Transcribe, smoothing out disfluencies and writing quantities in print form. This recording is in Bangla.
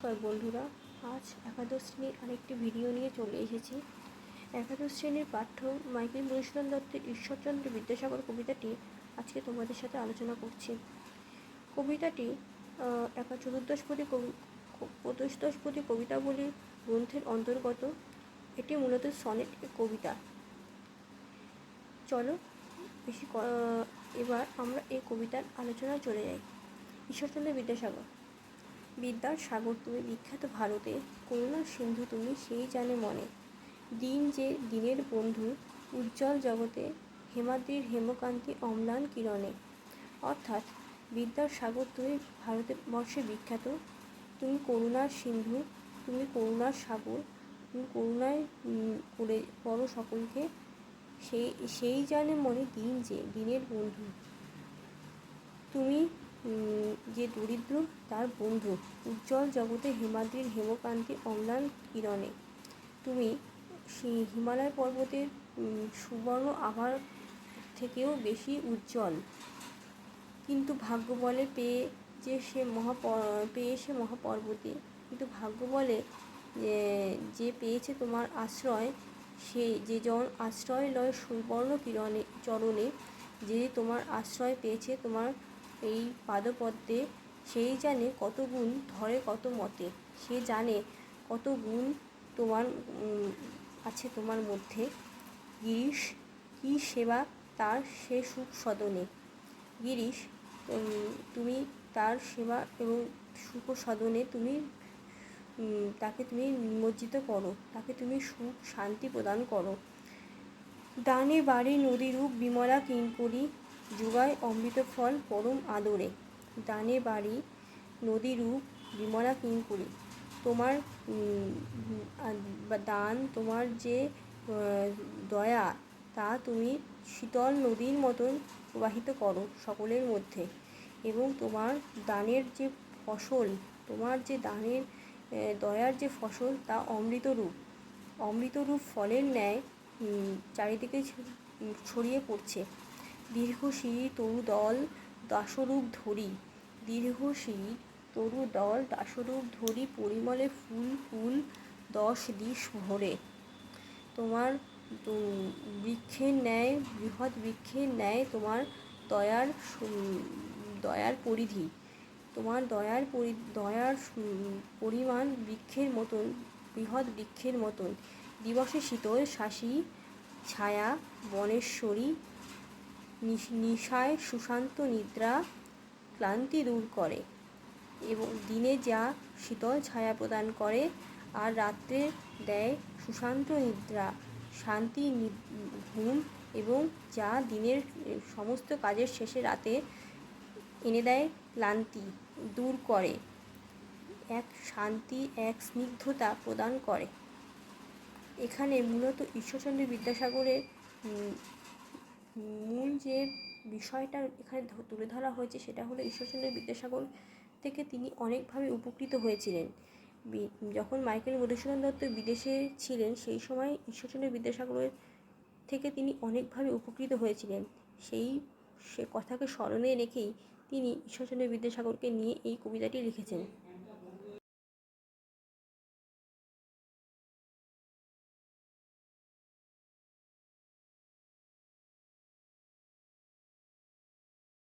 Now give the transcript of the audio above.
নমস্কার বন্ধুরা, আজ একাদশ শ্রেণীর আরেকটি ভিডিও নিয়ে চলে এসেছি। একাদশ শ্রেণীর পাঠ্য মাইকেল মধুসূদন দত্তের ঈশ্বরচন্দ্র বিদ্যাসাগর কবিতাটি আজকে তোমাদের সাথে আলোচনা করছি। কবিতাটি চতুর্দশপদী কবিতাবলী গ্রন্থের অন্তর্গত। এটি মূলত সনেট কবিতা। চলো এবার আমরা এই কবিতার আলোচনায় চলে যাই। ঈশ্বরচন্দ্র বিদ্যাসাগর। বিদ্যার সাগর তুমি বিখ্যাত ভারতে, করুণার সিন্ধু তুমি সেই জানে মনে। দিন যে দিনের বন্ধু, উজ্জ্বল জগতে, হেমাদ্রির হেমকান্তি অম্লান কিরণে। অর্থাৎ বিদ্যার সাগর তুমি ভারতবর্ষে বিখ্যাত, তুমি করুণার সিন্ধু, তুমি করুণার সাগর, তুমি করুণায় করে বড় সকলকে, সেই জানে মনে দিন যে দিনের বন্ধু। তুমি যে দরিদ্র তার বন্ধু, উজ্জ্বল জগতে হেমাদ্রির হেমকান্তি অম্লান কিরণে। তুমি সেই হিমালয় পর্বতের সুবর্ণ আভার থেকেও বেশি উজ্জ্বল। কিন্তু ভাগ্য বলে পেয়ে সে মহাপর্বতে, কিন্তু ভাগ্য বলে যে পেয়েছে তোমার আশ্রয়, সে যে জন আশ্রয় লয় সুবর্ণ কিরণে চরণে, যে তোমার আশ্রয় পেয়েছে তোমার এই পাদপদ্মে, সেই জানে কত গুণ ধরে কত মতে। সে জানে কত গুণ তোমার আছে তোমার মধ্যে। গিরিশ কি সেবা তার সে সুখ সদনে। গিরিশ তুমি তার সেবা এবং সুখ সদনে তাকে তুমি নিমজ্জিত করো, তাকে তুমি সুখ শান্তি প্রদান করো। ডানে বাড়ি নদীরূপ বিমলা কিঙ্করী, যুগায় অমৃত ফল পরম আদরে। ডানে বাড়ি নদীরূপ বিমলা কিঙ্করী, তোমার দান, তোমার যে দয়া, তা তুমি শীতল নদীর মতন প্রবাহিত করো সকলের মধ্যে। এবং তোমার দানের যে ফসল, তোমার যে দানের দয়ার যে ফসল, তা অমৃতরূপ ফলের ন্যায় চারিদিকে ছড়িয়ে পড়ছে। দীর্ঘশী তরুদল দাসরূপ ধরি, দীর্ঘশী তরুদল দাসরূপ ধরি, পরিমলে ফুল ফুল 10 দিশ ভরে। তোমার বৃক্ষের ন্যায়, বৃহৎ বৃক্ষের ন্যায় তোমার দয়ার পরিধি, তোমার দয়ার পরিমাণ বৃক্ষের মতন, বৃহৎ বৃক্ষের মতন। দিবসে শীতল শাসী ছায়া বনেশ্বরী, নিশায় সুশান্ত নিদ্রা ক্লান্তি দূর করে। এবং দিনে যা শীতল ছায়া প্রদান করে, আর রাত্রে দেয় সুশান্ত নিদ্রা, শান্তি ঘুম, এবং যা দিনের সমস্ত কাজের শেষে রাতে এনে দেয় ক্লান্তি দূর করে, এক শান্তি, এক স্নিগ্ধতা প্রদান করে। এখানে মূলত ঈশ্বরচন্দ্র বিদ্যাসাগরের মূল যে বিষয়টা এখানে তুলে ধরা হয়েছে, সেটা হলো ঈশ্বরচন্দ্র বিদ্যাসাগর থেকে তিনি অনেকভাবে উপকৃত হয়েছিলেন। যখন মাইকেল মধুসূদন দত্ত বিদেশে ছিলেন, সেই সময় ঈশ্বরচন্দ্র বিদ্যাসাগরের থেকে তিনি অনেকভাবে উপকৃত হয়েছিলেন। সে কথাকে স্মরণে রেখেই তিনি ঈশ্বরচন্দ্র বিদ্যাসাগরকে নিয়ে এই কবিতাটি লিখেছেন।